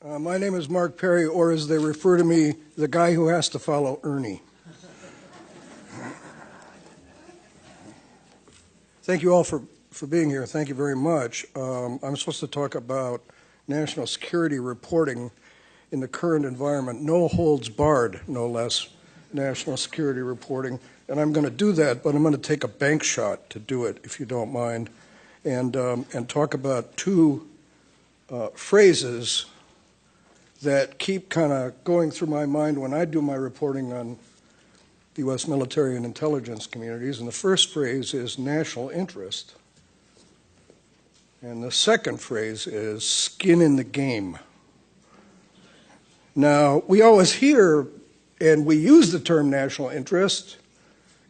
My name is Mark Perry, or as they refer to me, the guy who has to follow Ernie. Thank you all for being here. Thank you very much. I'm supposed to talk about national security reporting in the current environment. No holds barred, no less, national security reporting. And I'm going to do that, but I'm going to take a bank shot to do it, if you don't mind, and talk about two phrases that keep kind of going through my mind when I do my reporting on the U.S. military and intelligence communities. And the first phrase is national interest. And the second phrase is skin in the game. Now, we always hear and we use the term national interest,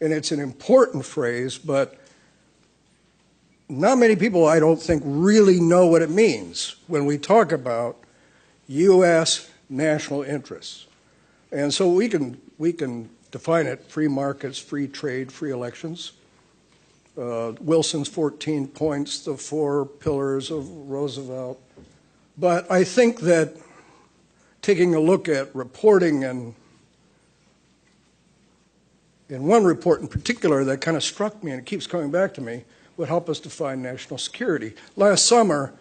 and it's an important phrase, but not many people, I don't think, really know what it means when we talk about U.S. national interests. And so we can define it: free markets, free trade, free elections. Wilson's 14 points, the 4 pillars of Roosevelt. But I think that taking a look at reporting, and in one report in particular that kind of struck me, and it keeps coming back to me, would help us define national security. Last summer,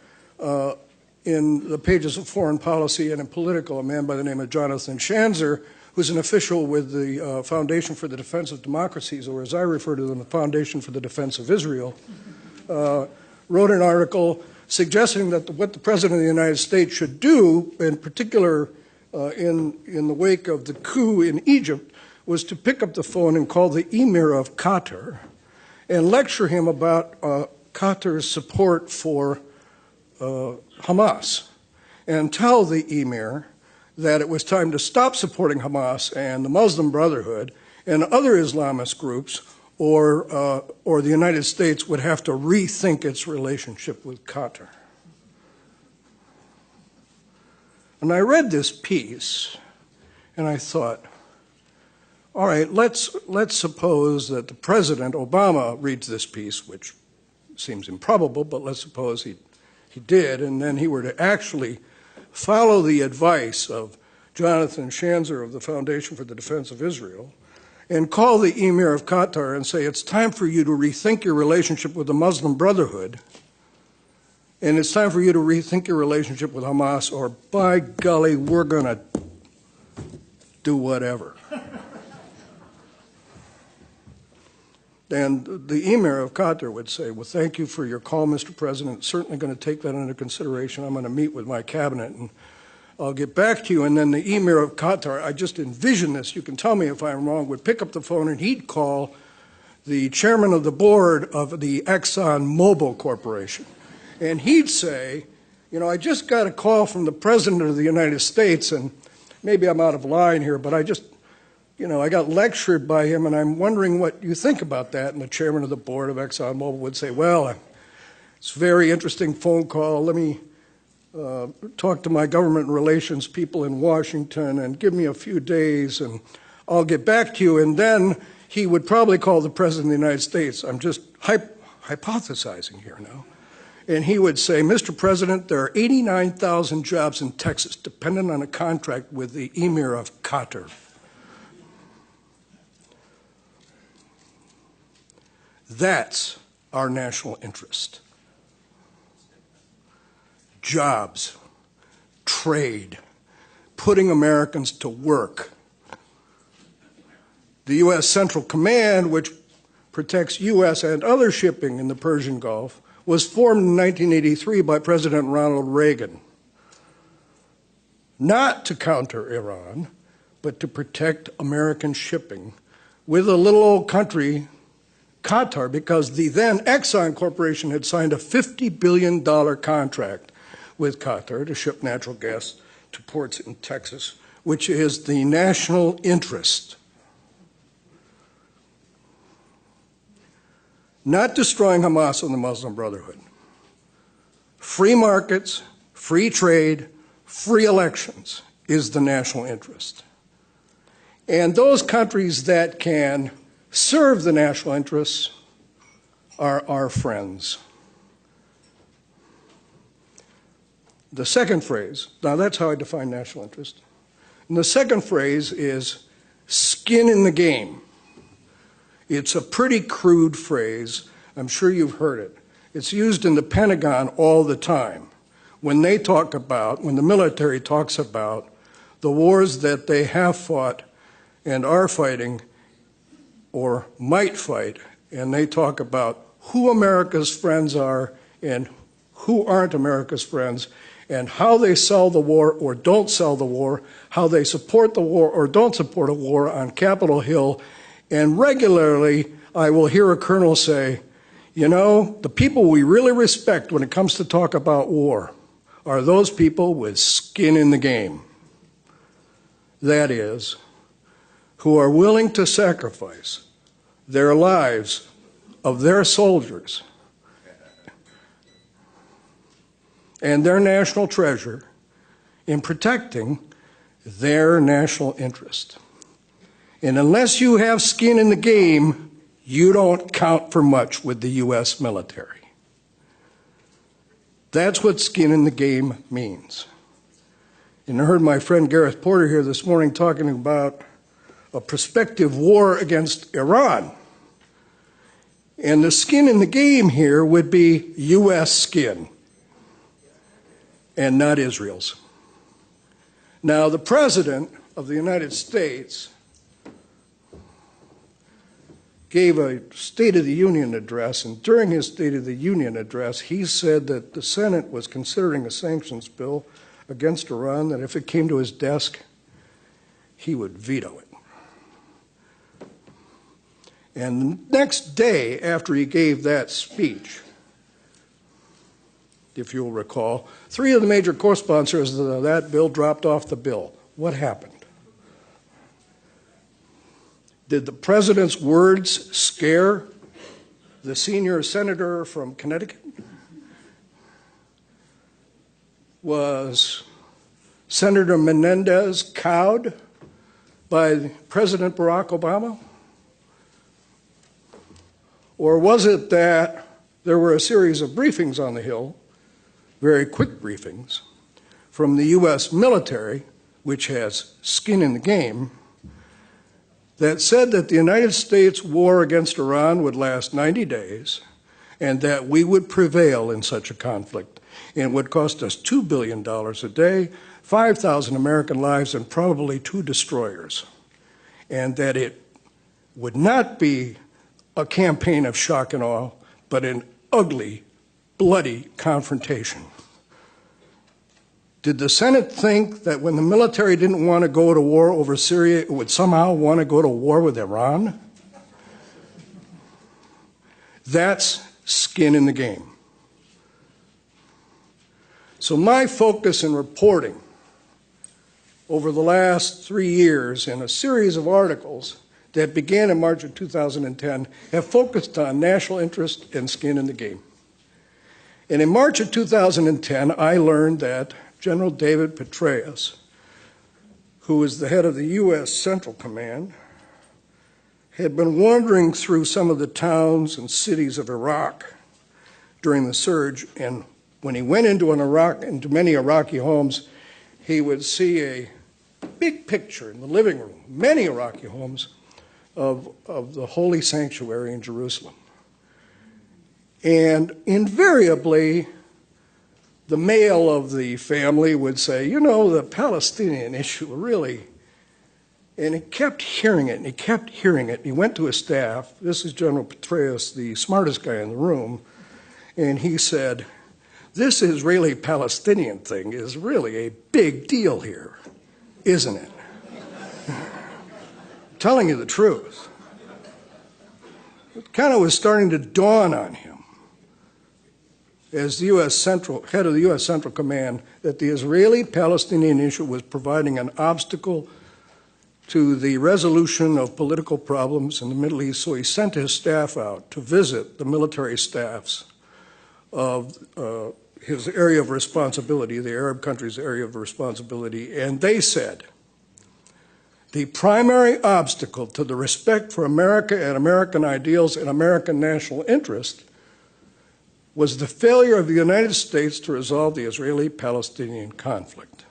in the pages of Foreign Policy and in Political, a man by the name of Jonathan Schanzer, who's an official with the Foundation for the Defense of Democracies, or as I refer to them, the Foundation for the Defense of Israel, wrote an article suggesting that what the President of the United States should do, in particular in the wake of the coup in Egypt, was to pick up the phone and call the Emir of Qatar and lecture him about Qatar's support for Hamas, and tell the Emir that it was time to stop supporting Hamas and the Muslim Brotherhood and other Islamist groups, or the United States would have to rethink its relationship with Qatar. And I read this piece, and I thought, all right, let's suppose that the President Obama reads this piece, which seems improbable, but let's suppose he did, and then he were to actually follow the advice of Jonathan Schanzer of the Foundation for the Defense of Israel and call the Emir of Qatar and say, it's time for you to rethink your relationship with the Muslim Brotherhood, and it's time for you to rethink your relationship with Hamas, or by golly, we're going to do whatever. And the Emir of Qatar would say, well, thank you for your call, Mr. President. Certainly going to take that into consideration. I'm going to meet with my cabinet, and I'll get back to you. And then the Emir of Qatar, I just envision this, you can tell me if I'm wrong, would pick up the phone and he'd call the chairman of the board of the Exxon Mobil Corporation. And he'd say, you know, I just got a call from the President of the United States, and maybe I'm out of line here, but I got lectured by him, and I'm wondering what you think about that. And the chairman of the board of ExxonMobil would say, well, it's a very interesting phone call. Let me talk to my government relations people in Washington and give me a few days, and I'll get back to you. And then he would probably call the President of the United States. I'm just hypothesizing here now. And he would say, Mr. President, there are 89,000 jobs in Texas dependent on a contract with the Emir of Qatar. That's our national interest. Jobs, trade, putting Americans to work. The U.S. Central Command, which protects U.S. and other shipping in the Persian Gulf, was formed in 1983 by President Ronald Reagan, not to counter Iran, but to protect American shipping with a little old country, Qatar, because the then Exxon Corporation had signed a $50 billion contract with Qatar to ship natural gas to ports in Texas, which is the national interest. Not destroying Hamas and the Muslim Brotherhood. Free markets, free trade, free elections is the national interest. And those countries that can serve the national interests are our friends. The second phrase, now that's how I define national interest. And the second phrase is skin in the game. It's a pretty crude phrase. I'm sure you've heard it. It's used in the Pentagon all the time when they talk about, when the military talks about the wars that they have fought and are fighting or might fight, and they talk about who America's friends are and who aren't America's friends, and how they sell the war or don't sell the war, how they support the war or don't support a war on Capitol Hill. And regularly, I will hear a colonel say, you know, the people we really respect when it comes to talk about war are those people with skin in the game. That is, who are willing to sacrifice their lives of their soldiers and their national treasure in protecting their national interest. And unless you have skin in the game, you don't count for much with the U.S. military. That's what skin in the game means. And I heard my friend Gareth Porter here this morning talking about a prospective war against Iran. And the skin in the game here would be U.S. skin and not Israel's. Now, the President of the United States gave a State of the Union address, and during his State of the Union address, he said that the Senate was considering a sanctions bill against Iran, that if it came to his desk, he would veto it. And the next day after he gave that speech, if you'll recall, 3 of the major co-sponsors of that bill dropped off the bill. What happened? Did the president's words scare the senior senator from Connecticut? Was Senator Menendez cowed by President Barack Obama? Or was it that there were a series of briefings on the Hill, very quick briefings, from the U.S. military, which has skin in the game, that said that the United States war against Iran would last 90 days and that we would prevail in such a conflict. And would cost us $2 billion a day, 5,000 American lives, and probably 2 destroyers. And that it would not be a campaign of shock and awe, but an ugly, bloody confrontation. Did the Senate think that when the military didn't want to go to war over Syria, it would somehow want to go to war with Iran? That's skin in the game. So my focus in reporting over the last 3 years in a series of articles that began in March of 2010 have focused on national interest and skin in the game. And in March of 2010, I learned that General David Petraeus, who is the head of the U.S. Central Command, had been wandering through some of the towns and cities of Iraq during the surge, and when he went into many Iraqi homes, he would see a big picture in the living room, many Iraqi homes, of the holy sanctuary in Jerusalem. And invariably, the male of the family would say, you know, the Palestinian issue really, and he kept hearing it, and he kept hearing it. He went to his staff, this is General Petraeus, the smartest guy in the room, and he said, this Israeli-Palestinian thing is really a big deal here, isn't it? Telling you the truth. It kind of was starting to dawn on him as the head of the U.S. Central Command that the Israeli-Palestinian issue was providing an obstacle to the resolution of political problems in the Middle East, so he sent his staff out to visit the military staffs of his area of responsibility, the Arab countries' area of responsibility, and they said, the primary obstacle to the respect for America and American ideals and American national interest was the failure of the United States to resolve the Israeli-Palestinian conflict.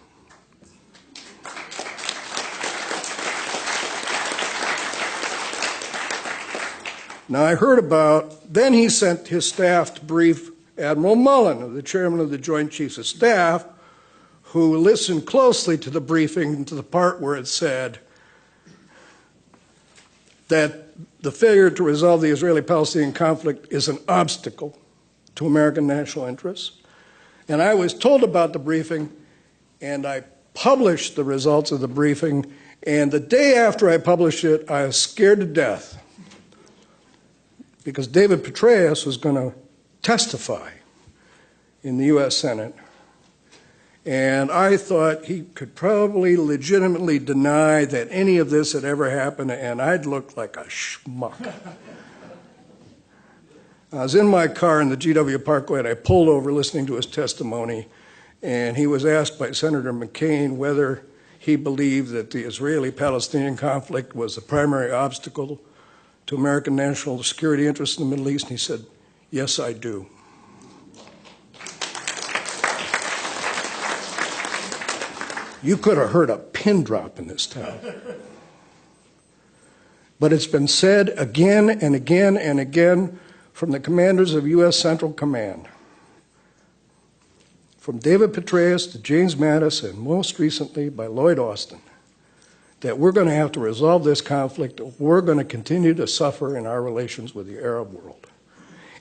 Now, I heard about, then he sent his staff to brief Admiral Mullen, the chairman of the Joint Chiefs of Staff, who listened closely to the briefing, to the part where it said that the failure to resolve the Israeli-Palestinian conflict is an obstacle to American national interests. And I was told about the briefing, and I published the results of the briefing, and the day after I published it, I was scared to death because David Petraeus was going to testify in the U.S. Senate, and I thought he could probably legitimately deny that any of this had ever happened, and I'd look like a schmuck. I was in my car in the GW Parkway, and I pulled over listening to his testimony, and he was asked by Senator McCain whether he believed that the Israeli-Palestinian conflict was the primary obstacle to American national security interests in the Middle East, and he said, "Yes, I do." You could have heard a pin drop in this town. But it's been said again and again and again from the commanders of U.S. Central Command, from David Petraeus to James Mattis, and most recently by Lloyd Austin, that we're going to have to resolve this conflict or we're going to continue to suffer in our relations with the Arab world.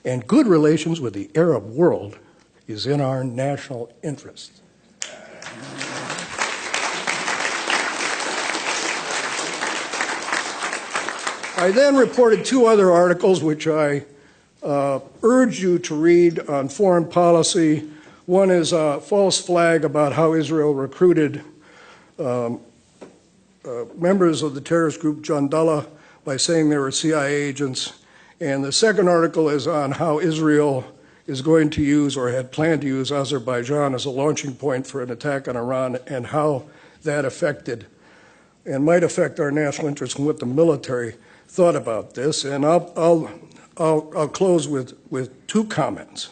And good relations with the Arab world is in our national interest. I then reported two other articles which I urge you to read on foreign policy. One is a false flag about how Israel recruited members of the terrorist group Jandallah by saying they were CIA agents. And the second article is on how Israel is going to use or had planned to use Azerbaijan as a launching point for an attack on Iran and how that affected and might affect our national interests and what the military thought about this. And I'll close with two comments.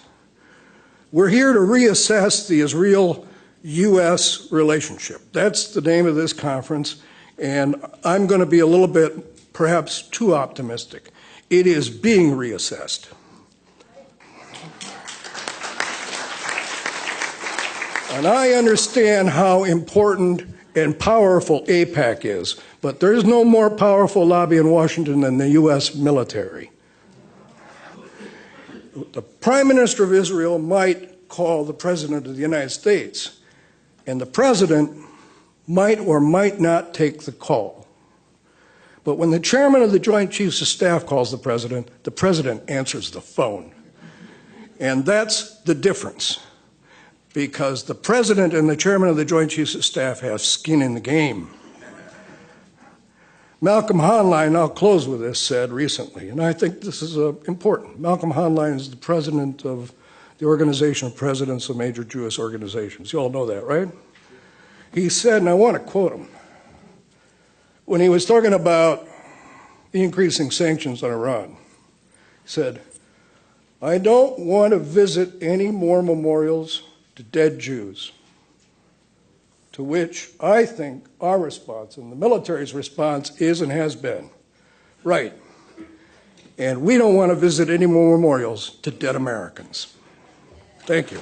We're here to reassess the Israel-U.S. relationship. That's the name of this conference, and I'm going to be a little bit perhaps too optimistic. It is being reassessed. And I understand how important and powerful AIPAC is, but there is no more powerful lobby in Washington than the U.S. military. The Prime Minister of Israel might call the President of the United States, and the President might or might not take the call. But when the Chairman of the Joint Chiefs of Staff calls the President answers the phone. And that's the difference, because the President and the Chairman of the Joint Chiefs of Staff have skin in the game. Malcolm Hoenlein, I'll close with this, said recently, and I think this is important. Malcolm Hoenlein is the president of the Organization of Presidents of Major Jewish Organizations. You all know that, right? He said, and I want to quote him, when he was talking about the increasing sanctions on Iran, he said, "I don't want to visit any more memorials to dead Jews," to which I think our response and the military's response is and has been, right. And we don't want to visit any more memorials to dead Americans. Thank you.